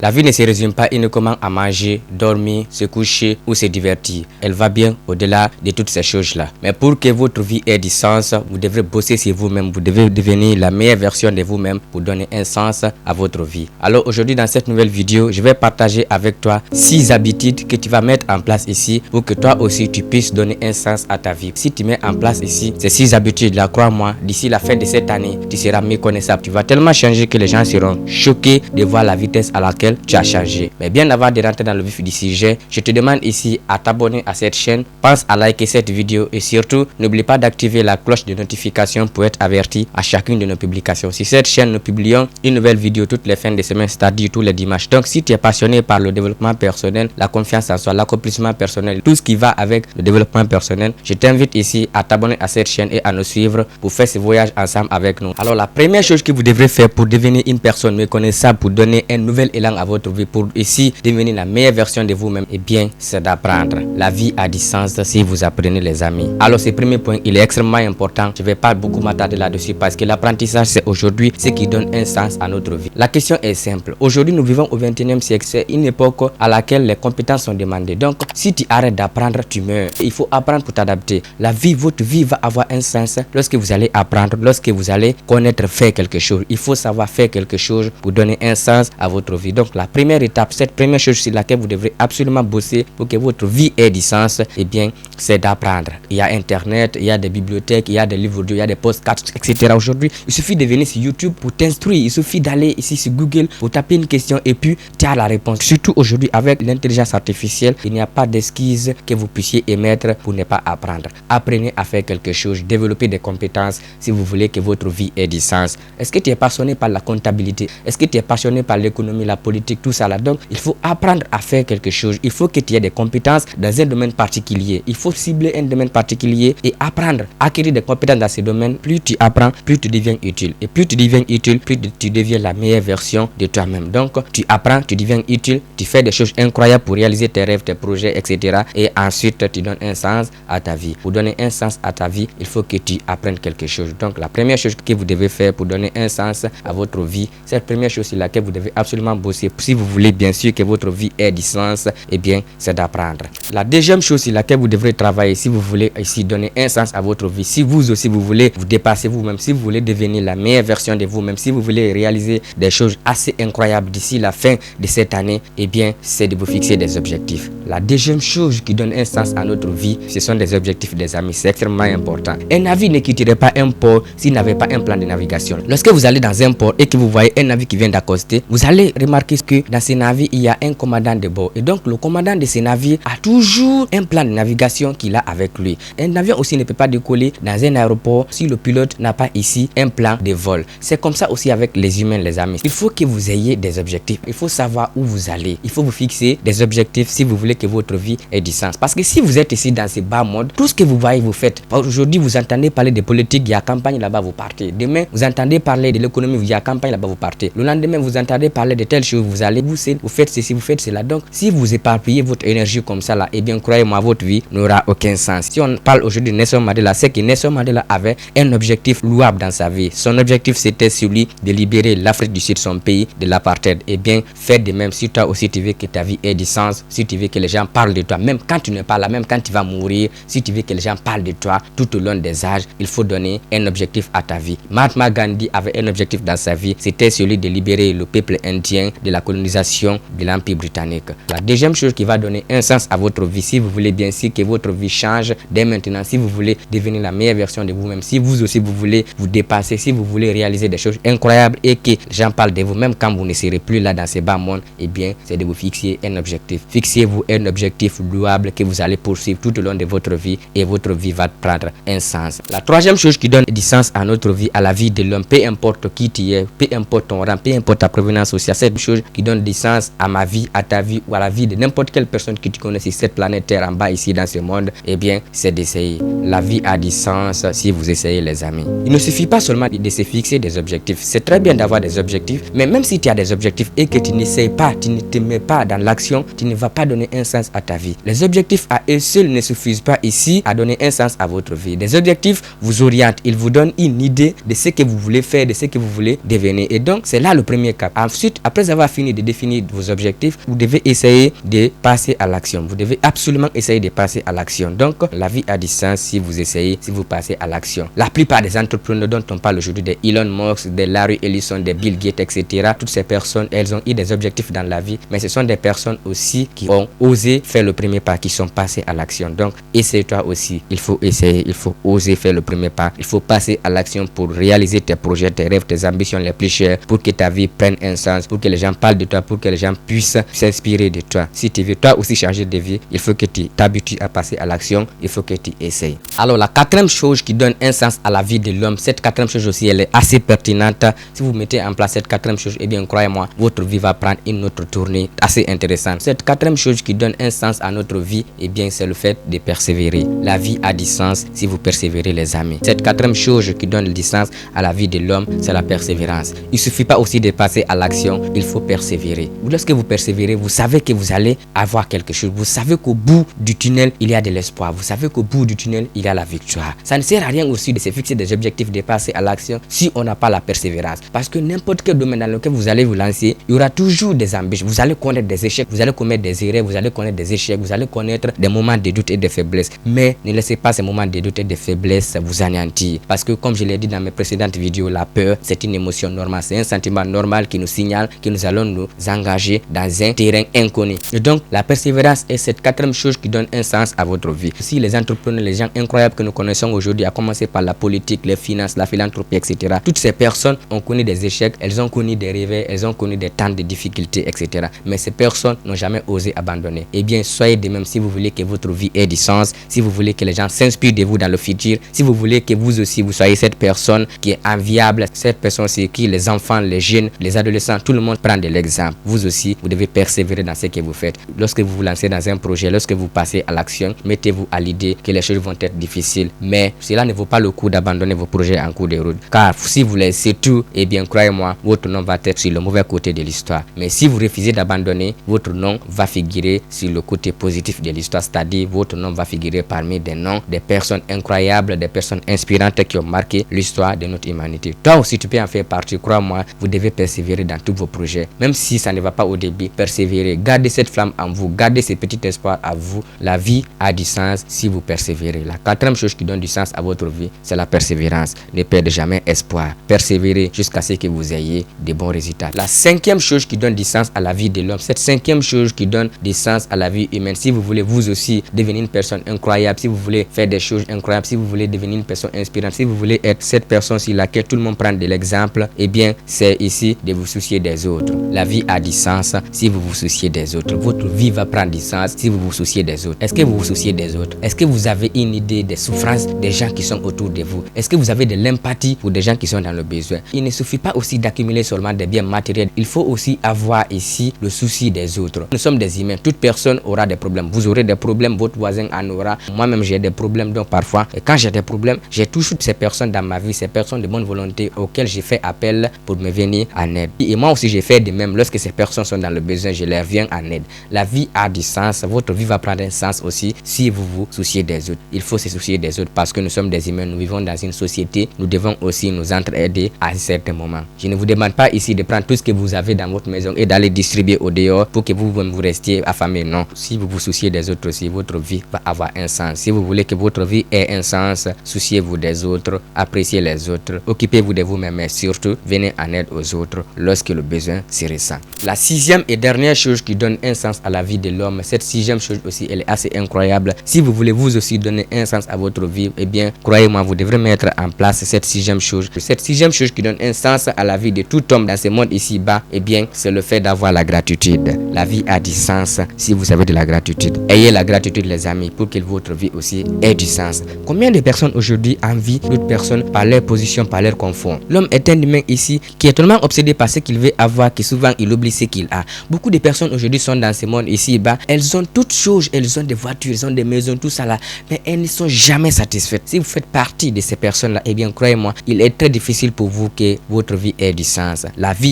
La vie ne se résume pas uniquement à manger, dormir, se coucher ou se divertir. Elle va bien au-delà de toutes ces choses-là. Mais pour que votre vie ait du sens, vous devrez bosser sur vous-même. Vous devez devenir la meilleure version de vous-même pour donner un sens à votre vie. Alors aujourd'hui, dans cette nouvelle vidéo, je vais partager avec toi 6 habitudes que tu vas mettre en place ici pour que toi aussi tu puisses donner un sens à ta vie. Si tu mets en place ici ces 6 habitudes-là, crois-moi, d'ici la fin de cette année, tu seras méconnaissable. Tu vas tellement changer que les gens seront choqués de voir la vitesse à laquelle tu as changé. Mais bien avant de rentrer dans le vif du sujet, je te demande ici à t'abonner à cette chaîne. Pense à liker cette vidéo et surtout n'oublie pas d'activer la cloche de notification pour être averti à chacune de nos publications. Sur cette chaîne, nous publions une nouvelle vidéo toutes les fins de semaine, c'est-à-dire tous les dimanches. Donc si tu es passionné par le développement personnel, la confiance en soi, l'accomplissement personnel, tout ce qui va avec le développement personnel, je t'invite ici à t'abonner à cette chaîne et à nous suivre pour faire ce voyage ensemble avec nous. Alors la première chose que vous devrez faire pour devenir une personne méconnaissable, pour donner un nouvel élan à votre vie, pour ici devenir la meilleure version de vous-même, eh bien c'est d'apprendre. La vie a du sens si vous apprenez, les amis. Alors ce premier point, il est extrêmement important. Je vais pas beaucoup m'attarder là-dessus parce que l'apprentissage c'est aujourd'hui ce qui donne un sens à notre vie. La question est simple. Aujourd'hui nous vivons au 21e siècle. C'est une époque à laquelle les compétences sont demandées. Donc si tu arrêtes d'apprendre, tu meurs. Il faut apprendre pour t'adapter. La vie, votre vie va avoir un sens lorsque vous allez apprendre, lorsque vous allez connaître faire quelque chose. Il faut savoir faire quelque chose pour donner un sens à votre vie. Donc la première étape, cette première chose sur laquelle vous devrez absolument bosser pour que votre vie ait du sens, eh bien c'est d'apprendre. Il y a internet, il y a des bibliothèques, il y a des livres audio, il y a des podcasts, etc. Aujourd'hui, il suffit de venir sur YouTube pour t'instruire. Il suffit d'aller ici sur Google pour taper une question et puis tu as la réponse. Surtout aujourd'hui avec l'intelligence artificielle, il n'y a pas d'excuses que vous puissiez émettre pour ne pas apprendre. Apprenez à faire quelque chose, développez des compétences si vous voulez que votre vie ait du sens. Est-ce que tu es passionné par la comptabilité? Est-ce que tu es passionné par l'économie, la politique, tout ça là? Donc il faut apprendre à faire quelque chose. Il faut que tu aies des compétences dans un domaine particulier. Il faut cibler un domaine particulier et apprendre, acquérir des compétences dans ce domaine. Plus tu apprends, plus tu deviens utile. Et plus tu deviens utile, plus tu deviens la meilleure version de toi-même. Donc tu apprends, tu deviens utile, tu fais des choses incroyables pour réaliser tes rêves, tes projets, etc. Et ensuite tu donnes un sens à ta vie. Pour donner un sens à ta vie, il faut que tu apprennes quelque chose. Donc la première chose que vous devez faire pour donner un sens à votre vie, cette première chose sur laquelle vous devez absolument bosser si vous voulez bien sûr que votre vie ait du sens, eh bien c'est d'apprendre. La deuxième chose sur laquelle vous devrez travailler si vous voulez ici donner un sens à votre vie, si vous aussi vous voulez vous dépasser vous-même, si vous voulez devenir la meilleure version de vous-même, si vous voulez réaliser des choses assez incroyables d'ici la fin de cette année, eh bien c'est de vous fixer des objectifs. La deuxième chose qui donne un sens à notre vie, ce sont des objectifs, des amis. C'est extrêmement important. Un navire ne quitterait pas un port s'il n'avait pas un plan de navigation. Lorsque vous allez dans un port et que vous voyez un navire qui vient d'accoster, vous allez remarquer que dans ce navire il y a un commandant de bord. Et donc le commandant de ce navire a toujours un plan de navigation qu'il a avec lui. Un avion aussi ne peut pas décoller dans un aéroport si le pilote n'a pas ici un plan de vol. C'est comme ça aussi avec les humains, les amis. Il faut que vous ayez des objectifs. Il faut savoir où vous allez. Il faut vous fixer des objectifs si vous voulez que votre vie ait du sens. Parce que si vous êtes ici dans ce bas mode, tout ce que vous voyez, vous faites. Aujourd'hui, vous entendez parler de politique, il y a campagne là-bas, vous partez. Demain, vous entendez parler de l'économie, il y a campagne là-bas, vous partez. Le lendemain, vous entendez parler de telle chose, vous allez, vous faites ceci, vous faites cela. Donc, si vous éparpillez votre énergie comme ça là, eh bien, croyez-moi, votre vie n'aura aucun sens. Si on parle aujourd'hui de Nelson Mandela, c'est que Nelson Mandela avait un objectif louable dans sa vie. Son objectif, c'était celui de libérer l'Afrique du Sud, son pays, de l'apartheid. Eh bien, faites de même si toi aussi tu veux que ta vie ait du sens, si tu veux que les gens parlent de toi, même quand tu ne parles pas, même quand tu vas mourir, si tu veux que les gens parlent de toi tout au long des âges, il faut donner un objectif à ta vie. Mahatma Gandhi avait un objectif dans sa vie, c'était celui de libérer le peuple indien de la colonisation de l'Empire britannique. La deuxième chose qui va donner un sens à votre vie, si vous voulez bien sûr que votre vie change dès maintenant, si vous voulez devenir la meilleure version de vous-même, si vous aussi vous voulez vous dépasser, si vous voulez réaliser des choses incroyables et que les gens parlent de vous, même quand vous ne serez plus là dans ces bas mondes, eh bien c'est de vous fixer un objectif. Fixez-vous un objectif louable que vous allez poursuivre tout au long de votre vie et votre vie va prendre un sens. La troisième chose qui donne du sens à notre vie, à la vie de l'homme, peu importe qui tu es, peu importe ton rang, peu importe ta provenance sociale, cette chose qui donne du sens à ma vie, à ta vie ou à la vie de n'importe quelle personne que tu connais sur cette planète Terre en bas ici dans ce monde, eh bien, c'est d'essayer. La vie a du sens si vous essayez, les amis. Il ne suffit pas seulement de se fixer des objectifs. C'est très bien d'avoir des objectifs, mais même si tu as des objectifs et que tu n'essayes pas, tu ne te mets pas dans l'action, tu ne vas pas donner un sens à ta vie. Les objectifs à eux seuls ne suffisent pas ici à donner un sens à votre vie. Les objectifs vous orientent, ils vous donnent une idée de ce que vous voulez faire, de ce que vous voulez devenir. Et donc, c'est là le premier cap. Ensuite, après avoir fini de définir vos objectifs, vous devez essayer de passer à l'action. Vous devez absolument essayer de passer à l'action. Donc, la vie a du sens si vous essayez, si vous passez à l'action. La plupart des entrepreneurs dont on parle aujourd'hui, des Elon Musk, des Larry Ellison, des Bill Gates, etc., toutes ces personnes, elles ont eu des objectifs dans la vie, mais ce sont des personnes aussi qui ont osé faire le premier pas, qui sont passées à l'action. Donc, essaye-toi aussi. Il faut essayer, il faut oser faire le premier pas. Il faut passer à l'action pour réaliser tes projets, tes rêves, tes ambitions les plus chères, pour que ta vie prenne un sens, pour que les gens parlent de toi, pour que les gens puissent s'inspirer de toi. Si tu veux toi aussi changer de vie, il faut que tu t'habitues à passer à l'action, il faut que tu essayes. Alors, la quatrième chose qui donne un sens à la vie de l'homme, cette quatrième chose aussi, elle est assez pertinente. Si vous mettez en place cette quatrième chose, eh bien, croyez-moi, votre vie va prendre une autre tournée assez intéressante. Cette quatrième chose qui donne un sens à notre vie, eh bien, c'est le fait de persévérer. La vie a du sens si vous persévérez, les amis. Cette quatrième chose qui donne du sens à la vie de l'homme, c'est la persévérance. Il ne suffit pas aussi de passer à l'action, il faut persévérer. Lorsque vous persévérez, vous savez que vous allez avoir quelque chose. Vous savez qu'au bout du tunnel, il y a de l'espoir. Vous savez qu'au bout du tunnel, il y a la victoire. Ça ne sert à rien aussi de se fixer des objectifs, de passer à l'action si on n'a pas la persévérance. Parce que n'importe quel domaine dans lequel vous allez vous lancer, il y aura toujours des embûches. Vous allez connaître des échecs, vous allez commettre des erreurs, vous allez connaître des échecs, vous allez connaître des moments de doute et de faiblesse. Mais ne laissez pas ces moments de doute et de faiblesse vous anéantir. Parce que comme je l'ai dit dans mes précédentes vidéos, la peur, c'est une émotion normale. C'est un sentiment normal qui nous signale que nous allons nous engager dans un terrain inconnu. Et donc, la persévérance est cette quatrième chose qui donne un sens à votre vie. Si les entrepreneurs, les gens incroyables que nous connaissons aujourd'hui, à commencer par la politique, les finances, la philanthropie, etc., toutes ces personnes ont connu des échecs, elles ont connu des revers, elles ont connu des temps de difficultés, etc. Mais ces personnes n'ont jamais osé abandonner. Eh bien, soyez de même si vous voulez que votre vie ait du sens, si vous voulez que les gens s'inspirent de vous dans le futur, si vous voulez que vous aussi, vous soyez cette personne qui est enviable, cette personne c'est qui les enfants, les jeunes, les adolescents, tout le monde prend de l'exemple. Vous aussi, vous devez persévérer dans ce que vous faites. Lorsque vous vous lancez dans un projet, lorsque vous passez à l'action, mettez-vous à l'idée que les choses vont être difficiles. Mais cela ne vaut pas le coup d'abandonner vos projets en cours de route. Car si vous laissez tout, eh bien, croyez-moi, votre nom va être sur le mauvais côté de l'histoire. Mais si vous refusez d'abandonner, votre nom va figurer sur le côté positif de l'histoire. C'est-à-dire, votre nom va figurer parmi des noms des personnes incroyables, des personnes inspirantes qui ont marqué l'histoire de notre humanité. Toi aussi, tu peux en faire partie. Crois-moi, vous devez persévérer dans tous vos projets. Même si ça ne va pas au début, persévérez. Gardez cette flamme en vous. Gardez ces petits espoirs à vous. La vie a du sens si vous persévérez. La quatrième chose qui donne du sens à votre vie, c'est la persévérance. Ne perdez jamais espoir. Persévérez jusqu'à ce que vous ayez de bons résultats. La cinquième chose qui donne du sens à la vie de l'homme, cette cinquième chose qui donne du sens à la vie humaine, si vous voulez vous aussi devenir une personne incroyable, si vous voulez faire des choses incroyables, si vous voulez devenir une personne inspirante, si vous voulez être cette personne sur laquelle tout le monde prend de l'exemple, eh bien, c'est ici de vous soucier des autres. La vie a du sens si vous vous souciez des autres. Votre vie va prendre du sens si vous vous souciez des autres. Est-ce que vous vous souciez des autres? Est-ce que vous avez une idée des souffrances des gens qui sont autour de vous? Est-ce que vous avez de l'empathie pour des gens qui sont dans le besoin? Il ne suffit pas aussi d'accumuler seulement des biens matériels. Il faut aussi avoir ici le souci des autres. Nous sommes des humains. Toute personne aura des problèmes. Vous aurez des problèmes, votre voisin en aura. Moi-même, j'ai des problèmes. Donc, parfois, et quand j'ai des problèmes, j'ai toujours ces personnes dans ma vie, ces personnes de bonne volonté auxquelles j'ai fait appel pour me venir en aide. Et moi aussi, j'ai fait de même. Lorsque ces personnes sont dans le besoin, je leur viens en aide. La vie a du sens. Votre vie va prendre un sens aussi si vous vous souciez des autres. Il faut se soucier des autres parce que nous sommes des humains. Nous vivons dans une société. Nous devons aussi nous entraider à certains moments. Je ne vous demande pas ici de prendre tout ce que vous avez dans votre maison et d'aller distribuer au dehors pour que vous restiez affamés. Non. Si vous vous souciez des autres aussi, votre vie va avoir un sens. Si vous voulez que votre vie ait un sens, souciez-vous des autres, appréciez les autres, occupez-vous de vous-même, mais surtout, venez en aide aux autres lorsque le besoin se ressent. La sixième et dernière chose qui donne un sens à la vie de l'homme, cette sixième chose aussi, elle est assez incroyable. Si vous voulez vous aussi donner un sens à votre vie, eh bien, croyez-moi, vous devrez mettre en place cette sixième chose. Cette sixième chose qui donne un sens à la vie de tout homme dans ce monde ici-bas, eh bien, c'est le fait d'avoir la gratitude. La vie a du sens si vous avez de la gratitude. Ayez la gratitude, les amis, pour que votre vie aussi ait du sens. Combien de personnes aujourd'hui envient d'autres personnes par leur position, par leur confort? L'homme est un humain ici qui est tellement obsédé par ce qu'il veut avoir que souvent il oublie ce qu'il a. Beaucoup de personnes aujourd'hui sont dans ce monde ici-bas, elles ont toutes choses, elles ont des voitures, elles ont des maisons, tout ça là, mais elles ne sont jamais satisfaites. Si vous faites partie de ces personnes-là, eh bien, croyez-moi, il est très difficile pour vous que votre vie ait du sens.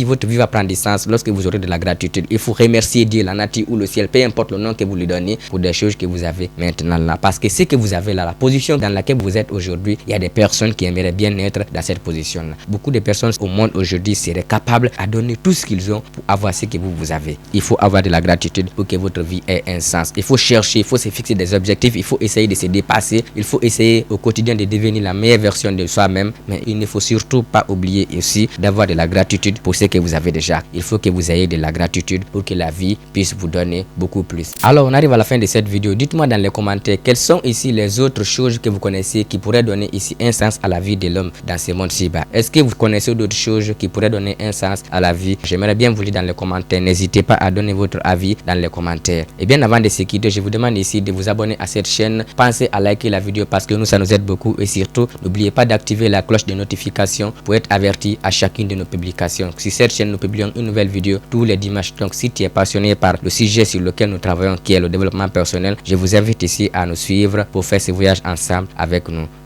Votre vie va prendre du sens lorsque vous aurez de la gratitude. Il faut remercier Dieu, la nature ou le ciel, peu importe le nom que vous lui donnez, pour des choses que vous avez maintenant là. Parce que ce que vous avez là, la position dans laquelle vous êtes aujourd'hui, il y a des personnes qui aimeraient bien être dans cette position-là. Beaucoup de personnes au monde aujourd'hui seraient capables à donner tout ce qu'ils ont pour avoir ce que vous avez. Il faut avoir de la gratitude pour que votre vie ait un sens. Il faut chercher, il faut se fixer des objectifs, il faut essayer de se dépasser, il faut essayer au quotidien de devenir la meilleure version de soi-même. Mais il ne faut surtout pas oublier aussi d'avoir de la gratitude pour ce que vous avez déjà. Il faut que vous ayez de la gratitude pour que la vie puisse vous donner beaucoup plus. Alors, on arrive à la fin de cette vidéo. Dites-moi dans les commentaires quelles sont ici les autres choses que vous connaissez qui pourraient donner ici un sens à la vie de l'homme dans ce monde ci-bas. Est-ce que vous connaissez d'autres choses qui pourraient donner un sens à la vie? J'aimerais bien vous lire dans les commentaires. N'hésitez pas à donner votre avis dans les commentaires. Et bien avant de se quitter, je vous demande ici de vous abonner à cette chaîne. Pensez à liker la vidéo parce que nous, ça nous aide beaucoup. Et surtout, n'oubliez pas d'activer la cloche de notification pour être averti à chacune de nos publications. Sur cette chaîne, nous publions une nouvelle vidéo tous les dimanches. Donc, si tu es passionné par le sujet sur lequel nous travaillons, qui est le développement personnel, je vous invite ici à nous suivre pour faire ce voyage ensemble avec nous.